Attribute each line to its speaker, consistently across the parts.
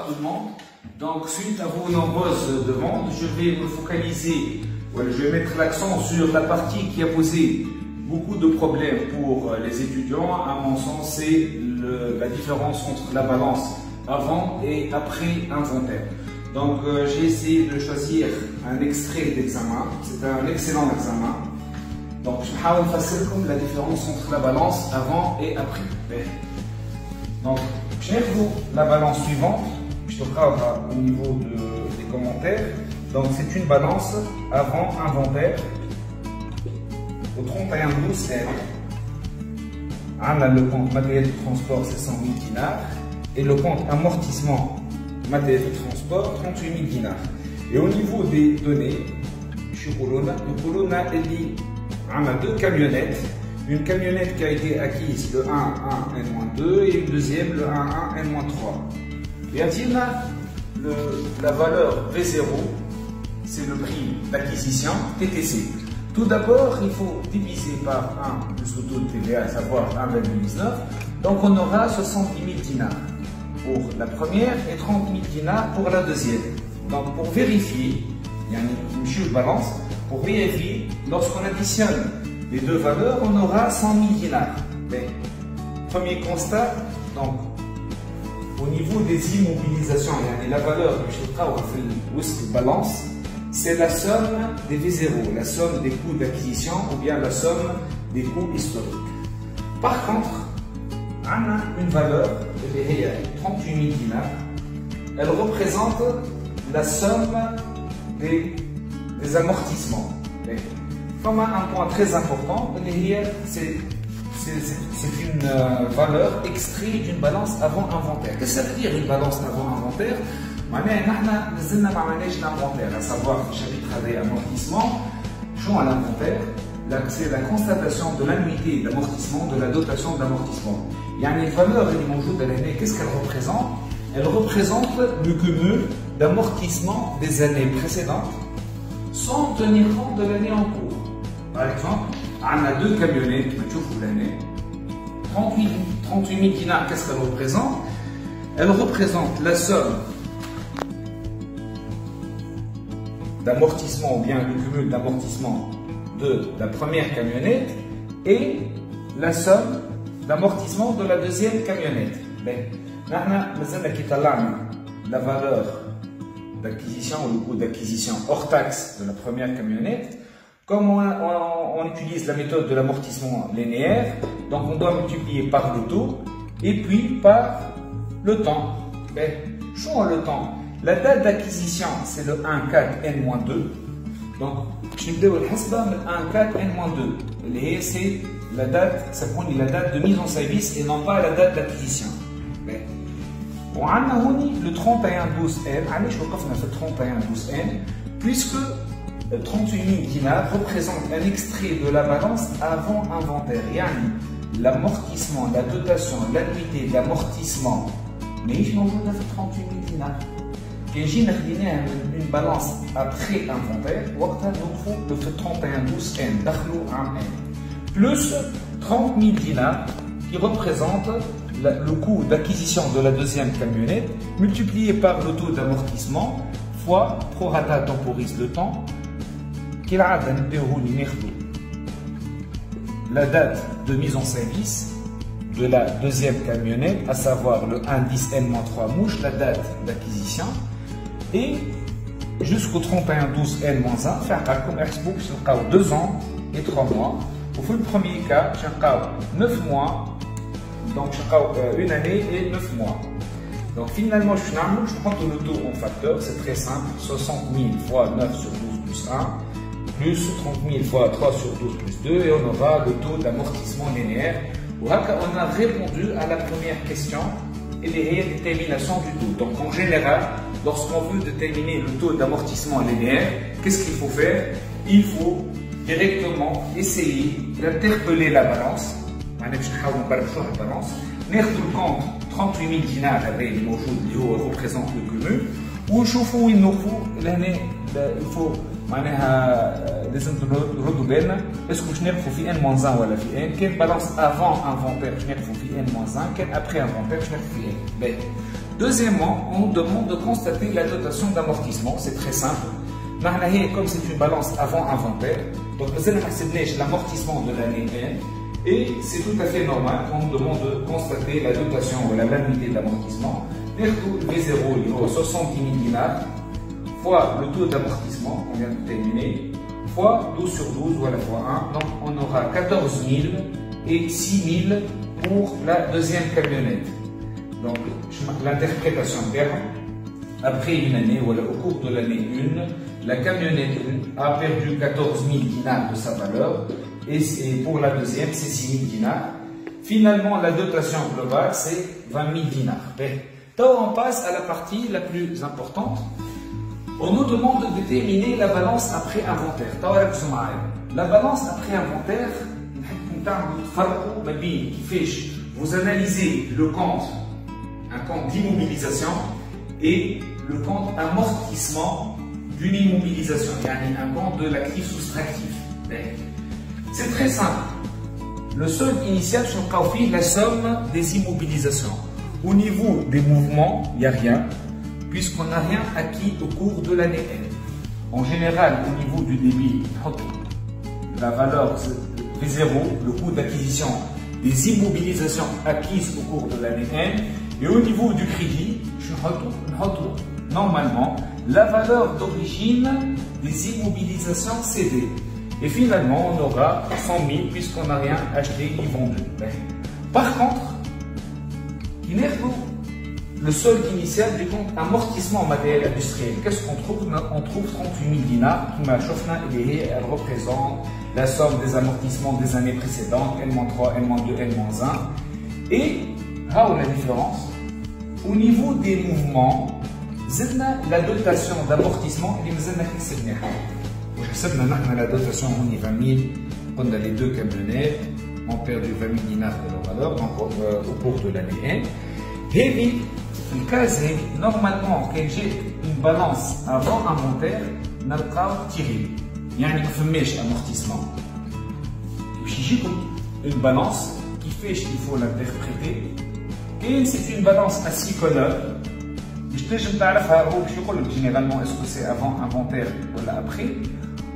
Speaker 1: Bonsoir tout le monde. Donc suite à vos nombreuses demandes, je vais me focaliser, je vais mettre l'accent sur la partie qui a posé beaucoup de problèmes pour les étudiants. À mon sens, c'est la différence entre la balance avant et après inventaire. Donc j'ai essayé de choisir un extrait d'examen. C'est un excellent examen. Donc je vais faire comme la différence entre la balance avant et après. Donc je vais vous la balance suivante. Je te parle au niveau des commentaires. Donc c'est une balance avant inventaire. Au 31-12, on a le compte matériel de transport, c'est 100 000 dinars. Et le compte amortissement matériel de transport, 38 000 dinars. Et au niveau des données, on a deux camionnettes. Une camionnette qui a été acquise le 1-1-N-2 et une deuxième le 1-1-N-3. Et à la valeur V0, c'est le prix d'acquisition TTC. Tout d'abord, il faut diviser par 1 plus le taux de TVA, à savoir 1,19. Donc on aura 70 000 dinars pour la première et 30 000 dinars pour la deuxième. Donc pour vérifier, il y a une balance, pour vérifier, lorsqu'on additionne les deux valeurs, on aura 100 000 dinars. Mais, premier constat, donc, au niveau des immobilisations, la valeur que je trouve en balance, c'est la somme des V0, la somme des coûts d'acquisition ou bien la somme des coûts historiques. Par contre, on a une valeur, qui est 38 000 dinars, elle représente la somme des amortissements. Comme un point très important, c'est une valeur extraite d'une balance avant inventaire. Qu'est-ce que ça veut dire une balance avant inventaire? Nous avons l'inventaire, à savoir le chapitre des amortissements. Jouons à l'inventaire, c'est la constatation de l'annuité d'amortissement, de la dotation d'amortissement. Il y a une valeur de l'année, qu'est-ce qu'elle représente? Elle représente le cumul d'amortissement des années précédentes sans tenir compte de l'année en cours. Par exemple, on a deux camionnettes, l'année. 38 000 dinars, qu'est-ce qu'elle représente? Elle représente la somme d'amortissement ou bien le cumul d'amortissement de la première camionnette et la somme d'amortissement de la deuxième camionnette. La valeur d'acquisition ou le coût d'acquisition hors taxe de la première camionnette. Comme on utilise la méthode de l'amortissement linéaire, donc on doit multiplier par le taux et puis par le temps. Jouons le temps. La date d'acquisition, c'est le 1-4-N-2. Donc, je vais vous le 1-4-N-2. C'est la date, ça prend la date de mise en service et non pas la date d'acquisition. On a le 31-12N. Allez, je recommence ce 31-12N, puisque 38 000 dinars représente un extrait de la balance avant inventaire. L'amortissement, la dotation, l'annuité d'amortissement. Mais je n'en veux pas 38 000 dinars. Et j'ai une balance après inventaire, nous faut le 31-12N, plus 30 000 dinars qui représente le coût d'acquisition de la deuxième camionnette multiplié par le taux d'amortissement fois prorata temporise le temps. La date de mise en service de la deuxième camionnette, à savoir le 1-10N-3 mouche, la date d'acquisition, et jusqu'au 31-12N-1, faire comme Xbox, sur 2 ans et 3 mois. Au le premier cas, sur 9 mois, donc une année et 9 mois. Donc finalement, je prends le taux en facteur, c'est très simple, 60 000 fois 9 sur 12 plus 1, plus 30 000 fois 3 sur 12 plus 2, et on aura le taux d'amortissement linéaire. On a répondu à la première question, et les déterminations du taux. Donc en général, lorsqu'on veut déterminer le taux d'amortissement linéaire, qu'est-ce qu'il faut faire? Il faut directement essayer d'interpeller la balance. ناخذ الكونت 38 000 دينار هذا الموجود اللي هو ريبريزونت لو كومون ونشوفوا وين نوقفوا لهنا. الفو معناها لازم نردوا بالنا اسكو باش نوقفوا في ان موان 1 ولا في ان. كان بالانس افون انفونتير باش نوقفوا في ان موان 1، كان ابخي انفونتير باش نوقفوا في ان. باهي Deuxièmement, on nous demande de constater la dotation d'amortissement. C'est très simple. Comme c'est une balance avant inventaire, donc nous allons accepter l'amortissement de l'année 1 et c'est tout à fait normal qu'on nous demande de constater la dotation ou la l'annuité de l'amortissement. V0 il 70 000 dinars fois le taux d'amortissement qu'on vient de terminer fois 12 sur 12 voilà fois 1, donc on aura 14 000 et 6 000 pour la deuxième camionnette. Donc l'interprétation terme, après une année, voilà, au cours de l'année 1, la camionnette a perdu 14 000 dinars de sa valeur et pour la deuxième c'est 6 000 dinars. Finalement la dotation globale c'est 20 000 dinars. Donc on passe à la partie la plus importante. On nous demande de déterminer la balance après inventaire. La balance après inventaire, vous analysez le compte, un compte d'immobilisation et le compte amortissement d'une immobilisation, un compte de l'actif soustractif. C'est très simple. Le solde initial, c'est la somme des immobilisations. Au niveau des mouvements, il n'y a rien, puisqu'on n'a rien acquis au cours de l'année N. En général, au niveau du débit, la valeur V0, le coût d'acquisition des immobilisations acquises au cours de l'année N, et au niveau du crédit, normalement, la valeur d'origine des immobilisations cédées. Et finalement, on aura 100 000 puisqu'on n'a rien acheté ni vendu. Par contre, le solde initial du compte amortissement matériel industriel, qu'est-ce qu'on trouve? On trouve 38 000 dinars qui m'a chauffé et elle représente la somme des amortissements des années précédentes, N-3, N-2, N-1. Et, là la différence, au niveau des mouvements, la dotation d'amortissement, elle est la dotation, on est 20 000, on a les deux camionnettes, on perd 20 000 dinars de leur valeur donc, au cours de l'année 1. Et le cas, normalement, quand j'ai une balance avant inventaire, on a tiré. Il y a un amortissement. J'ai une balance qui fait qu'il faut l'interpréter. Et c'est une balance asynchrone. Généralement, est-ce que c'est avant inventaire ou après?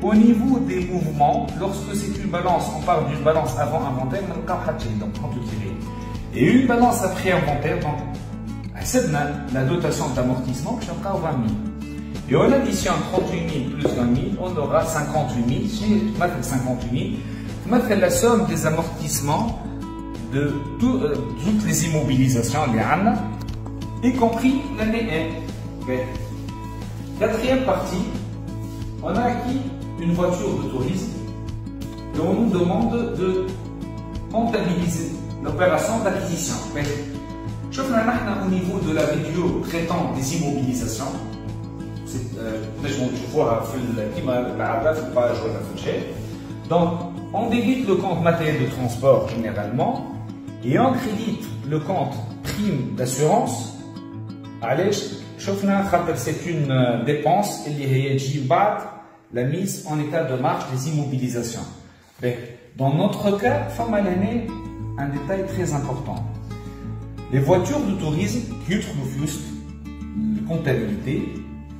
Speaker 1: Au niveau des mouvements, lorsque c'est une balance, on parle d'une balance avant inventaire, donc on peut tirer. Et une balance après inventaire, donc la dotation d'amortissement, je vais 20 000. Et on additionne 38 000 plus 20 000, on aura 58 000. J'ai 58 000. C'est la somme des amortissements de toutes les immobilisations, y compris l'année 1. Quatrième partie, on a acquis une voiture de tourisme et on nous demande de comptabiliser l'opération d'acquisition. Au niveau de la vidéo traitant des immobilisations, donc on débite le compte matériel de transport généralement et on crédite le compte prime d'assurance. C'est une dépense la mise en état de marche des immobilisations. Dans notre cas, un détail très important. Les voitures de tourisme qui utilisent la comptabilité,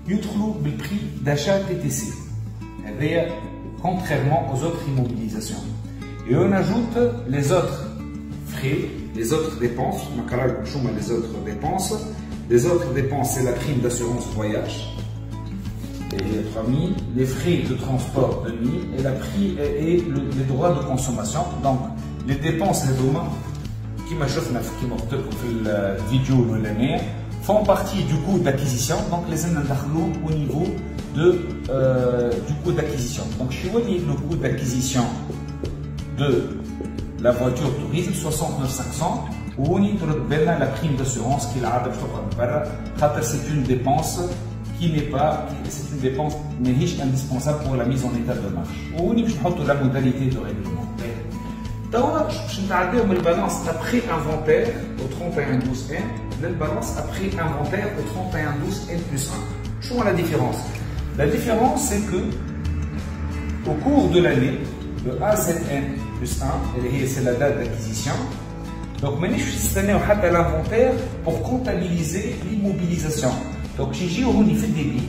Speaker 1: utilisent le prix d'achat TTC, contrairement aux autres immobilisations. Et on ajoute les autres frais, les autres dépenses. Les autres dépenses, c'est la prime d'assurance voyage, et 3 000, les frais de transport de nuit et la prix et les droits de consommation. Donc, les dépenses de demain, qui m'a chauffé la vidéo de l'année, font partie du coût d'acquisition. Donc, les aides au niveau du coût d'acquisition. Donc, je suis le coût d'acquisition de la voiture tourisme 69 500. Ou la prime d'assurance qui c'est une dépense qui n'est pas, c'est une dépense indispensable pour la mise en état de marche. Ou la modalité de règlement. Donc, je vais la balance après inventaire au 31-12-N, la balance après inventaire au 31-12-N plus 1. Je vois la différence. La différence, c'est que au cours de l'année, le A7N plus 1, c'est la date d'acquisition, Donc maintenant je suis à l'inventaire pour comptabiliser l'immobilisation. Donc j'ai au niveau du débit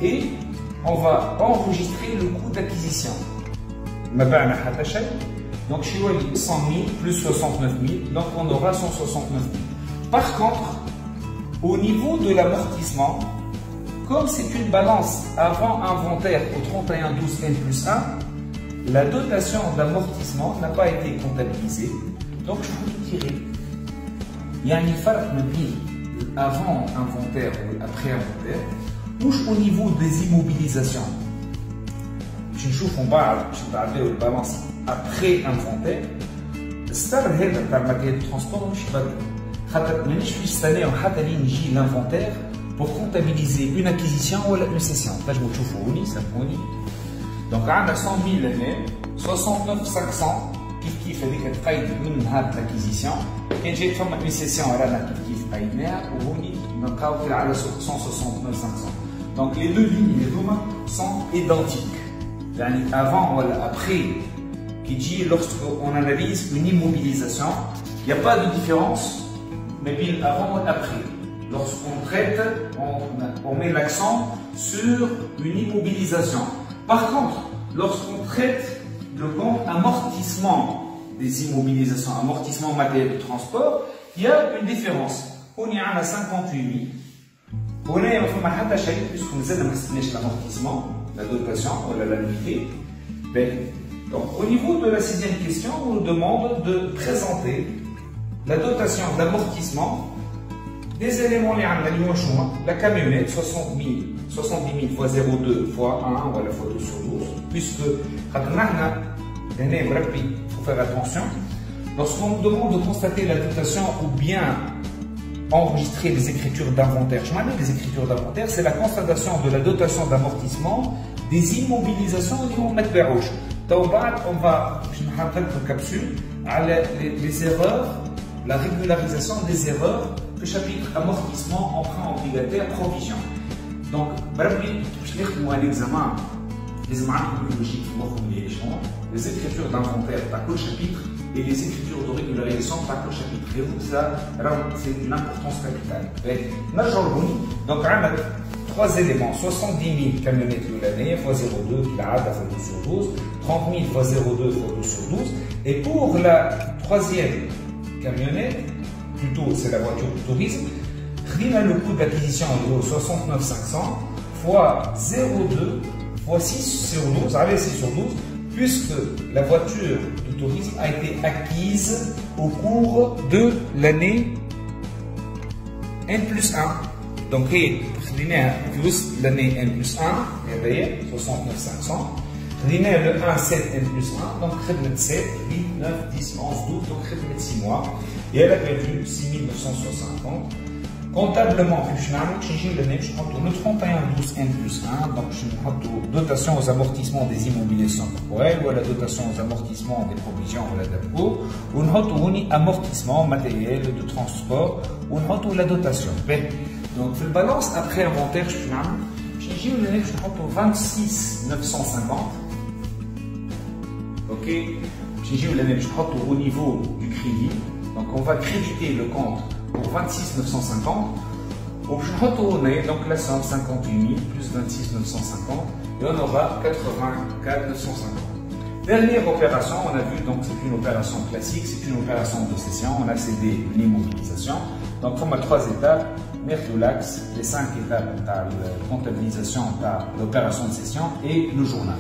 Speaker 1: et on va enregistrer le coût d'acquisition. Donc chez moi 100 000 plus 69 000, donc on aura 169 000. Par contre, au niveau de l'amortissement, comme c'est une balance avant inventaire au 31/12N+1, la dotation d'amortissement n'a pas été comptabilisée. Donc je vais retirer. Il y a un différence avant inventaire ou après inventaire. Touche au niveau des immobilisations. Je trouve on parle de balance après inventaire. C'est le matériel de transport. Je suis cette année l'inventaire pour comptabiliser une acquisition ou une cession. Là je me trouve ça donc on a 100 000 l'année, 69 500 qui fait des frais de l'acquisition. Quand j'ai fait une cession, on a qui fait ou on a 169 500. Donc les deux lignes sont identiques. Avant ou après, qui dit lorsqu'on analyse une immobilisation, il n'y a pas de différence, mais bien avant ou après. Lorsqu'on traite, on met l'accent sur une immobilisation. Par contre, lorsqu'on traite le compte amortissement des immobilisations, amortissement matériel de transport, il y a une différence. On y a 58 000. On est en fait puisque nous avons l'amortissement, la dotation ou l'annuité. Donc, au niveau de la 6e question, on nous demande de présenter la dotation d'amortissement des éléments la camionnette 70 000 fois 0,2 fois 1 ou fois 2 sur 12, puisque il faut faire attention. Lorsqu'on nous demande de constater la dotation ou bien enregistrer les écritures d'inventaire, les écritures d'inventaire, c'est la constatation de la dotation d'amortissement des immobilisations qui vont mettre vers rouge. Donc, on va faire une capsule à les erreurs, la régularisation des erreurs. Le chapitre amortissement, emprunt obligataire, provision. Donc, je vais un examen les écritures d'inventaire par le chapitre et les écritures de régularisation par le chapitre. Et vous, ça, c'est une importance capitale. Donc, on a 3 éléments 70 000 camionnettes de l'année fois 0,2 qui la fois 2 sur 12, 30 000 fois 0,2 fois 2 sur 12. Et pour la 3e camionnette, plutôt c'est la voiture de tourisme, le coût d'acquisition est 69 500 fois 0,2 fois 6 sur 12, avec 6 sur 12, puisque la voiture de tourisme a été acquise au cours de l'année N+1. Donc, l'année N+1, 69 500. Le 1, 7, N+1, donc 7, 8, 9, 10, 11, 12, donc 6 mois. Et elle a perdu 6 950. Comptablement, je le 31/12N+1, donc je vais dotation aux amortissements des immobilisations corporelles ou la dotation aux amortissements des provisions ou la DAPCO, ou un amortissement matériel de transport, ou la dotation. Donc, le balance après inventaire, je vais 26 950. Ok, je vais au niveau du crédit. Donc, on va créditer le compte pour 26 950. Donc, la somme 58 000 plus 26 950 et on aura 84 950. Dernière opération, on a vu, donc c'est une opération classique, c'est une opération de cession. On a cédé une immobilisation. Donc, on a 3 étapes. L'axe, les 5 étapes de la comptabilisation de l'opération de cession et le journal.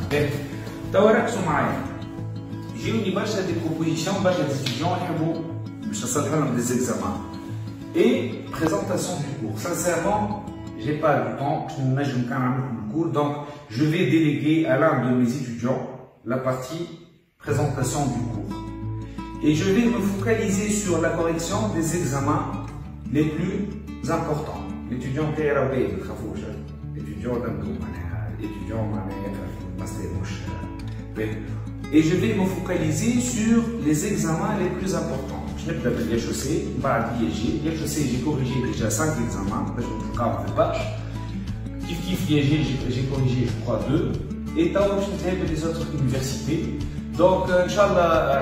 Speaker 1: J'ai eu des propositions des étudiants des examens et présentation du cours. Sincèrement, je n'ai pas le temps, je ne le cours, donc je vais déléguer à l'un de mes étudiants la partie présentation du cours. Et je vais me focaliser sur la correction des examens les plus importants. L'étudiant et je vais me focaliser sur les examens les plus importants. Je n'ai pas de l'HEC, j'ai corrigé déjà 5 examens, je ne pas j'ai corrigé, je crois, 2, et tant que je les autres universités. Donc, Inch'Allah,